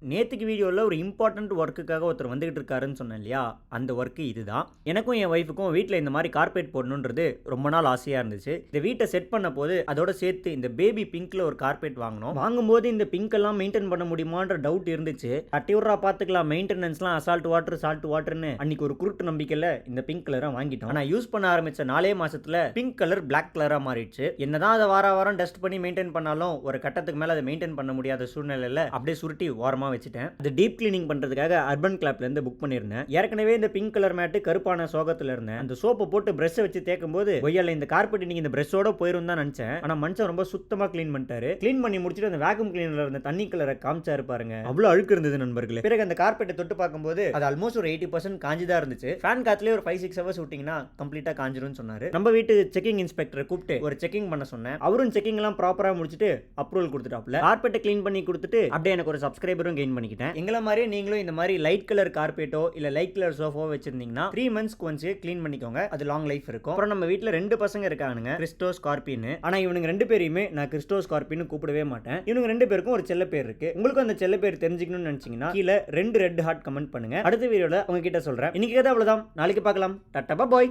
நேத்துக்கு வீடியோல ஒரு இம்பார்ட்டன்ட் ஒர்க்குக்காக ஒருத்தர் வந்துகிட்டு இருக்காருன்னு சொன்னேன் இல்லையா? அந்த ஒர்க் இதுதான். எனக்கும் என் ஒய்ஃப்க்கும் வீட்ல இந்த மாரி கார்பெட் போடணுன்றது ரொம்ப நாள் ஆசையா இருந்துச்சு. இந்த வீட்ட செட் பண்ணபோது அதோட சேர்த்து இந்த பேபி பிங்க்ல ஒரு கார்பெட் வாங்குனோம். வாங்கும்போது இந்த பிங்க் எல்லாம் மெயின்டெயின் பண்ண முடியுமான்ற டவுட் இருந்துச்சு. கட்டிவுட்றா பாத்துக்கலாம், மெயின்டெனன்ஸ்லாம் அசால்ட் வாட்டர், சால்ட் வாட்டர்னு அன்னைக்கு ஒரு குருட்டு நம்பிக்கையில இந்த பிங்க் கலரை வாங்கிட்டோம். ஆனா யூஸ் பண்ண ஆரம்பிச்ச 4 மாசத்துல பிங்க் கலர் பிளாக் கலரா மாறிடுச்சு. என்னதான் அதை வாரம் டஸ்ட் பண்ணி மெயின்டைன் பண்ணாலும் ஒரு கட்டத்துக்கு மேல அதை மெயின்டைன் பண்ண முடியாத சூழ்நிலையில அப்படியே சுருட்டி ஓரமா வச்சுட்டேன். அது டீப் கிளீனிங் பண்றதுக்காக அர்பன் கிளாப்ல இருந்து புக் பண்ணிருந்தேன். ஏற்கனவே இந்த பிங்க் கலர் மேட் கருப்பான சோகத்துல இருந்தேன். அந்த சோப்பை போட்டு பிரஷ் வச்சு தேய்க்கும் போது ஒய்யால இந்த கார்பெட் நீங்க இந்த பிரஷோட போயிரும் தான் நினைச்சேன். ஆனா மனுஷன் ரொம்ப சுத்தமா கிளீன் பண்ணிட்டாரு. கிளீன் பண்ணி முடிச்சிட்டு அந்த வேக்யூம் கிளீனர்ல இருந்த தண்ணி கலரை காமிச்சாரு பாருங்க. அவ்வளவு அழுக்கு இருந்தது நண்பர்களே. பிறகு அந்த கார்பெட்டை தொட்டு பார்க்கும்போது அது ஆல்மோஸ்ட் ஒரு 80% காஞ்சிதான் இருந்துச்சு. ஃபேன் காத்துலயே ஒரு 5-6 ஹவர்ஸ் விட்டீங்கன்னா கம்ப்ளீட்டா காஞ்சிரும்னு சொன்னாரு. நம்ம வீட்டு செக்கிங் இன்ஸ்பெக்டரை கூப்பிட்டு ஒரு செக்கிங் பண்ண சொன்னேன். அவரும் செக்கிங் எல்லாம் ப்ராப்பரா முடிச்சிட்டு அப்ரூவல் கொடுத்துட்டாப்ல. கார்பெட்டை கிளீன் பண்ணி கொடுத்துட்டு அப்படியே எனக்கு ஒரு சப்ஸ்கிரைபரும் கெயின் பண்ணிக்கிட்டேன். எங்களை மாதிரி நீங்களும் இந்த மாதிரி லைட் கலர் கார்பெட்டோ இல்ல லைட் கலர் சோஃபாவோ வச்சிருந்தீங்கன்னா 3 மந்த்ஸ்க்கு ஒன்ஸ் க்ளீன் பண்ணிக்கோங்க. அது லாங் லைஃப் இருக்கும். அப்புறம் நம்ம வீட்ல 2 பசங்க இருக்கானுங்க, கிறிஸ்டோ ஸ்கார்பியன். ஆனா இவனுங்க 2 பேரையுமே நான் கிறிஸ்டோ ஸ்கார்பியன் கூப்பிடவே மாட்டேன். இவனுங்க 2 பேருக்கும் ஒரு செல்ல பேர் இருக்கு. உங்களுக்கு அந்த செல்ல பேர் தெரிஞ்சுக்கணும்னு நினைச்சீங்கன்னா கீழே 2 ரெட் ஹார்ட் கமெண்ட் பண்ணுங்க. அடுத்த வீடியோல உங்ககிட்ட சொல்றேன். இன்னைக்கு அவ்வளவுதான். நாளைக்கு பார்க்கலாம். டாடா பாய்.